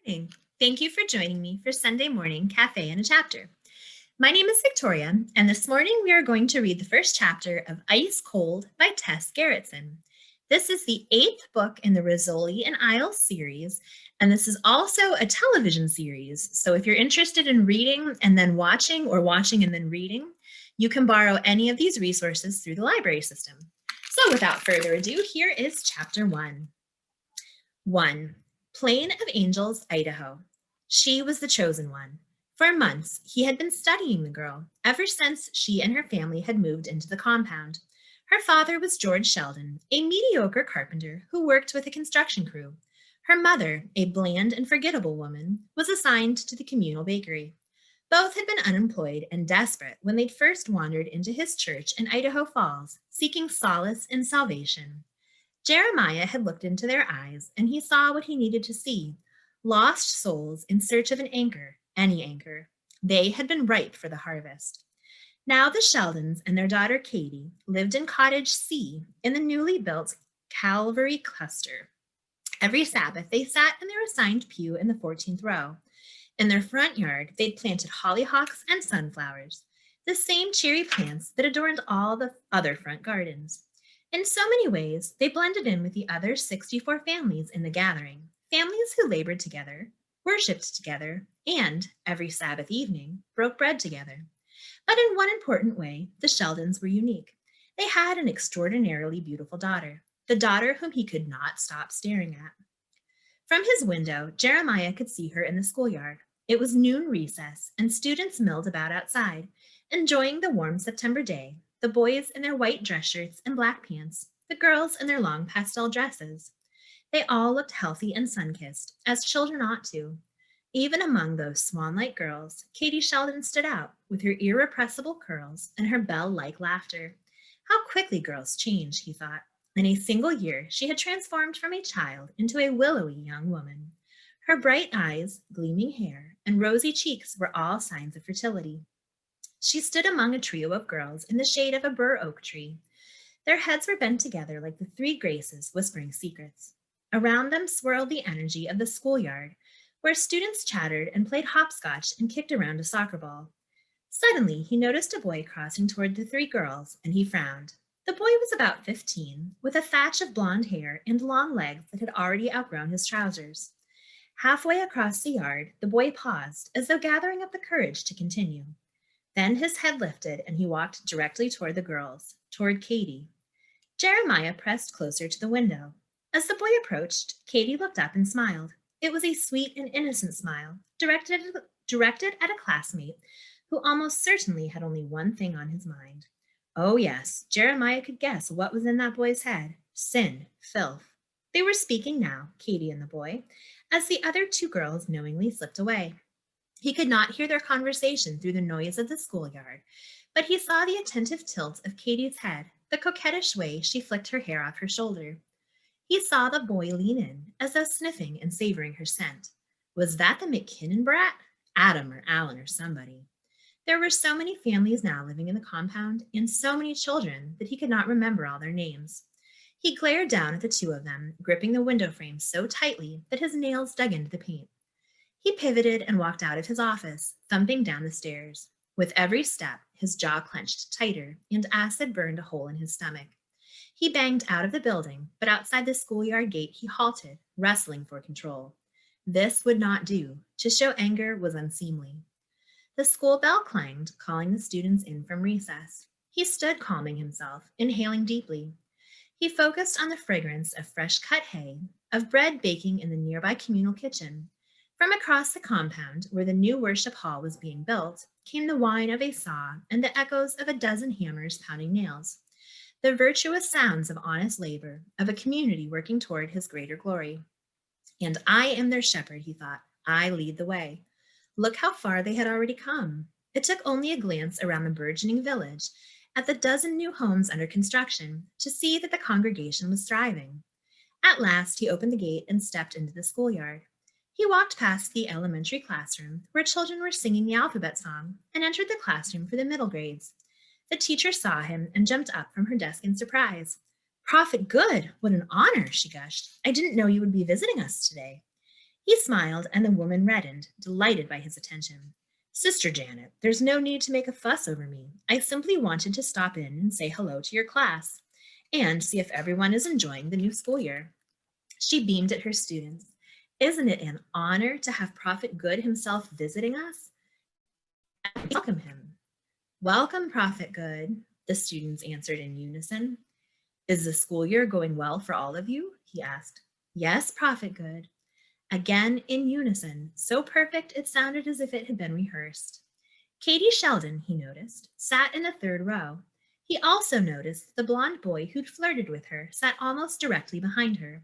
morning. Thank you for joining me for Sunday Morning Cafe and a Chapter. My name is Victoria, and this morning we are going to read the first chapter of Ice Cold by Tess Gerritsen. This is the 8th book in the Rizzoli and Isles series, and this is also a television series. So if you're interested in reading and then watching or watching and then reading, you can borrow any of these resources through the library system. So without further ado, here is chapter 1. 1. Plain of Angels, Idaho. She was the chosen one. For months, he had been studying the girl, ever since she and her family had moved into the compound. Her father was George Sheldon, a mediocre carpenter who worked with a construction crew. Her mother, a bland and forgettable woman, was assigned to the communal bakery. Both had been unemployed and desperate when they'd first wandered into his church in Idaho Falls, seeking solace and salvation. Jeremiah had looked into their eyes, and he saw what he needed to see: lost souls in search of an anchor, any anchor. They had been ripe for the harvest. Now the Sheldons and their daughter Katie lived in Cottage C in the newly built Calvary cluster. Every Sabbath, they sat in their assigned pew in the 14th row. In their front yard, they'd planted hollyhocks and sunflowers, the same cheery plants that adorned all the other front gardens. In so many ways, they blended in with the other 64 families in the gathering, families who labored together, worshipped together, and, every Sabbath evening, broke bread together. But in one important way, the Sheldons were unique. They had an extraordinarily beautiful daughter, the daughter whom he could not stop staring at. From his window, Jeremiah could see her in the schoolyard. It was noon recess, and students milled about outside, enjoying the warm September day, the boys in their white dress shirts and black pants, the girls in their long pastel dresses. They all looked healthy and sun-kissed, as children ought to. Even among those swan-like girls, Katie Sheldon stood out with her irrepressible curls and her bell-like laughter. How quickly girls change, he thought. In a single year, she had transformed from a child into a willowy young woman. Her bright eyes, gleaming hair, and rosy cheeks were all signs of fertility. She stood among a trio of girls in the shade of a bur oak tree. Their heads were bent together like the three Graces whispering secrets. Around them swirled the energy of the schoolyard, where students chattered and played hopscotch and kicked around a soccer ball. Suddenly, he noticed a boy crossing toward the three girls, and he frowned. The boy was about 15, with a thatch of blonde hair and long legs that had already outgrown his trousers. Halfway across the yard, the boy paused, as though gathering up the courage to continue. Then his head lifted, and he walked directly toward the girls, toward Katie. Jeremiah pressed closer to the window. As the boy approached, Katie looked up and smiled. It was a sweet and innocent smile, directed at a classmate who almost certainly had only one thing on his mind. Oh yes, Jeremiah could guess what was in that boy's head: sin, filth. They were speaking now, Katie and the boy, as the other two girls knowingly slipped away. He could not hear their conversation through the noise of the schoolyard, but he saw the attentive tilt of Katie's head, the coquettish way she flicked her hair off her shoulder. He saw the boy lean in, as though sniffing and savoring her scent. Was that the McKinnon brat? Adam or Alan or somebody. There were so many families now living in the compound, and so many children, that he could not remember all their names. He glared down at the two of them, gripping the window frame so tightly that his nails dug into the paint. He pivoted and walked out of his office, thumping down the stairs. With every step, his jaw clenched tighter, and acid burned a hole in his stomach. He banged out of the building, but outside the schoolyard gate he halted, wrestling for control. This would not do. To show anger was unseemly. The school bell clanged, calling the students in from recess. He stood calming himself, inhaling deeply. He focused on the fragrance of fresh-cut hay, of bread baking in the nearby communal kitchen. From across the compound, where the new worship hall was being built, came the whine of a saw and the echoes of a dozen hammers pounding nails. The virtuous sounds of honest labor, of a community working toward his greater glory. And I am their shepherd, he thought. I lead the way. Look how far they had already come. It took only a glance around the burgeoning village, at the dozen new homes under construction, to see that the congregation was thriving. At last, he opened the gate and stepped into the schoolyard. He walked past the elementary classroom, where children were singing the alphabet song, and entered the classroom for the middle grades. The teacher saw him and jumped up from her desk in surprise. Prophet Good, what an honor, she gushed. I didn't know you would be visiting us today. He smiled, and the woman reddened, delighted by his attention. Sister Janet, there's no need to make a fuss over me. I simply wanted to stop in and say hello to your class and see if everyone is enjoying the new school year. She beamed at her students. Isn't it an honor to have Prophet Good himself visiting us? Welcome him. Welcome, Prophet Good, the students answered in unison. Is the school year going well for all of you? He asked. Yes, Prophet Good. Again in unison, so perfect it sounded as if it had been rehearsed. Katie Sheldon, he noticed, sat in the third row. He also noticed the blonde boy who'd flirted with her sat almost directly behind her.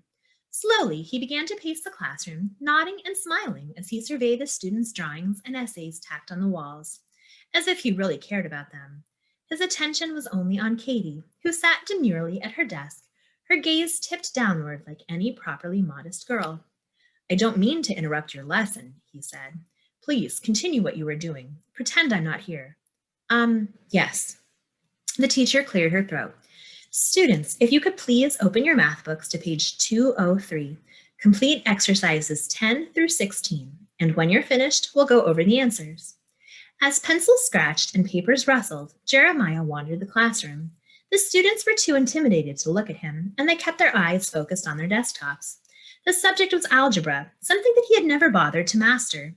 Slowly, he began to pace the classroom, nodding and smiling as he surveyed the students' drawings and essays tacked on the walls, as if he really cared about them. His attention was only on Katie, who sat demurely at her desk, her gaze tipped downward like any properly modest girl. I don't mean to interrupt your lesson, he said. Please continue what you were doing. Pretend I'm not here. Yes. The teacher cleared her throat. Students, if you could please open your math books to page 203. Complete exercises 10 through 16. And when you're finished, we'll go over the answers. As pencils scratched and papers rustled, Jeremiah wandered the classroom. The students were too intimidated to look at him, and they kept their eyes focused on their desktops. The subject was algebra, something that he had never bothered to master.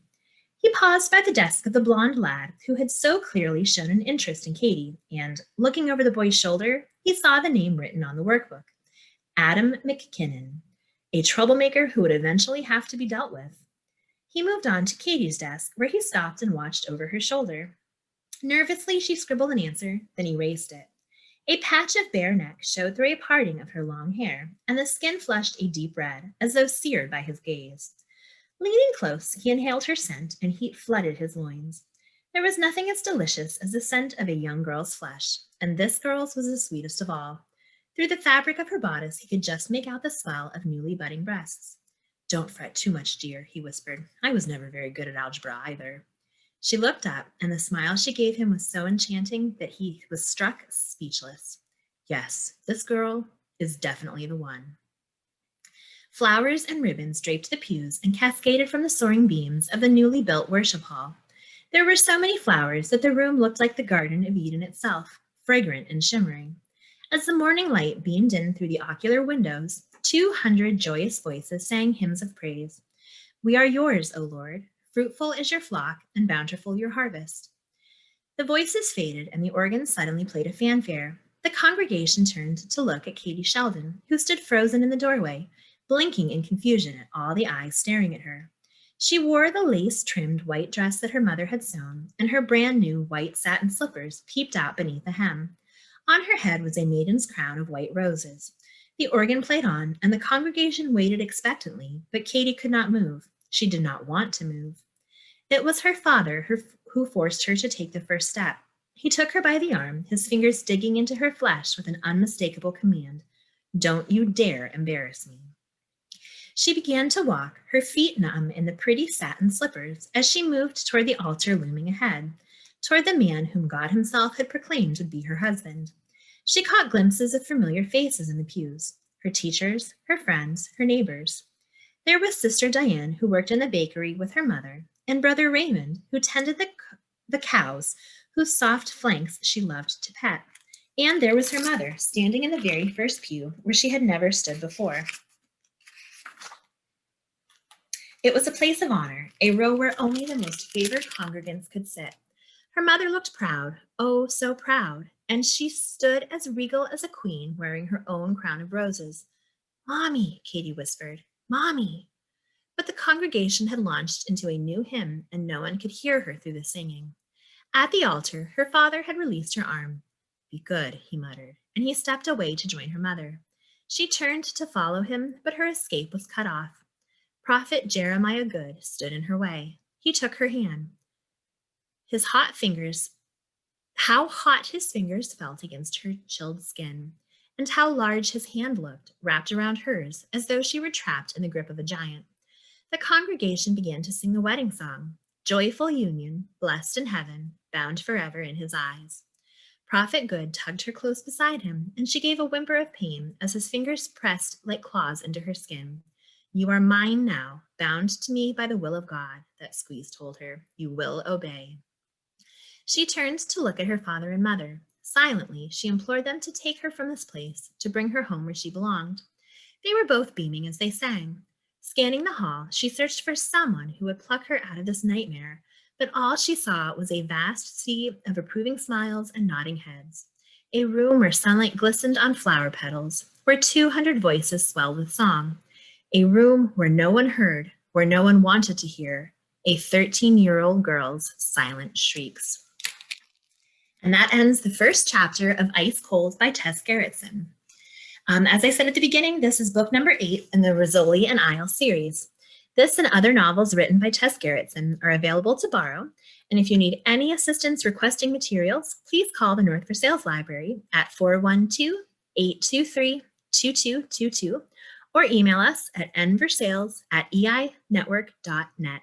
He paused by the desk of the blonde lad who had so clearly shown an interest in Katie, and, looking over the boy's shoulder, he saw the name written on the workbook. Adam McKinnon, a troublemaker who would eventually have to be dealt with. He moved on to Katie's desk, where he stopped and watched over her shoulder. Nervously, she scribbled an answer, then erased it. A patch of bare neck showed through a parting of her long hair, and the skin flushed a deep red, as though seared by his gaze. Leaning close, he inhaled her scent, and heat flooded his loins. There was nothing as delicious as the scent of a young girl's flesh, and this girl's was the sweetest of all. Through the fabric of her bodice, he could just make out the swell of newly budding breasts. Don't fret too much, dear, he whispered. I was never very good at algebra either. She looked up, and the smile she gave him was so enchanting that he was struck speechless. Yes, this girl is definitely the one. Flowers and ribbons draped the pews and cascaded from the soaring beams of the newly built worship hall. There were so many flowers that the room looked like the Garden of Eden itself, fragrant and shimmering. As the morning light beamed in through the ocular windows, 200 joyous voices sang hymns of praise. We are yours, O Lord. Fruitful is your flock and bountiful your harvest. The voices faded and the organ suddenly played a fanfare. The congregation turned to look at Katie Sheldon, who stood frozen in the doorway, blinking in confusion at all the eyes staring at her. She wore the lace-trimmed white dress that her mother had sewn, and her brand-new white satin slippers peeped out beneath the hem. On her head was a maiden's crown of white roses. The organ played on, and the congregation waited expectantly, but Katie could not move. She did not want to move. It was her father who forced her to take the first step. He took her by the arm, his fingers digging into her flesh with an unmistakable command. Don't you dare embarrass me. She began to walk, her feet numb in the pretty satin slippers, as she moved toward the altar looming ahead, toward the man whom God himself had proclaimed would be her husband. She caught glimpses of familiar faces in the pews, her teachers, her friends, her neighbors. There was Sister Diane, who worked in the bakery with her mother, and Brother Raymond, who tended the cows, whose soft flanks she loved to pet. And there was her mother, standing in the very first pew, where she had never stood before. It was a place of honor, a row where only the most favored congregants could sit. Her mother looked proud, oh, so proud, and she stood as regal as a queen wearing her own crown of roses. Mommy, Katie whispered, Mommy. But the congregation had launched into a new hymn, and no one could hear her through the singing. At the altar, her father had released her arm. Be good, he muttered, and he stepped away to join her mother. She turned to follow him, but her escape was cut off. Prophet Jeremiah Good stood in her way. He took her hand. How hot his fingers felt against her chilled skin, and how large his hand looked, wrapped around hers, as though she were trapped in the grip of a giant. The congregation began to sing the wedding song, Joyful Union, blessed in heaven, bound forever in his eyes. Prophet Good tugged her close beside him, and she gave a whimper of pain as his fingers pressed like claws into her skin. You are mine now, bound to me by the will of God, that squeeze told her. You will obey. She turned to look at her father and mother. Silently, she implored them to take her from this place, to bring her home where she belonged. They were both beaming as they sang. Scanning the hall, she searched for someone who would pluck her out of this nightmare, but all she saw was a vast sea of approving smiles and nodding heads. A room where sunlight glistened on flower petals, where 200 voices swelled with song. A room where no one heard, where no one wanted to hear, a 13-year-old girl's silent shrieks. And that ends the first chapter of Ice Cold by Tess Gerritsen. As I said at the beginning, this is book number 8 in the Rizzoli and Isles series. This and other novels written by Tess Gerritsen are available to borrow, and if you need any assistance requesting materials, please call the North for Sales Library at 412-823-2222 or email us at nversales@einetwork.net.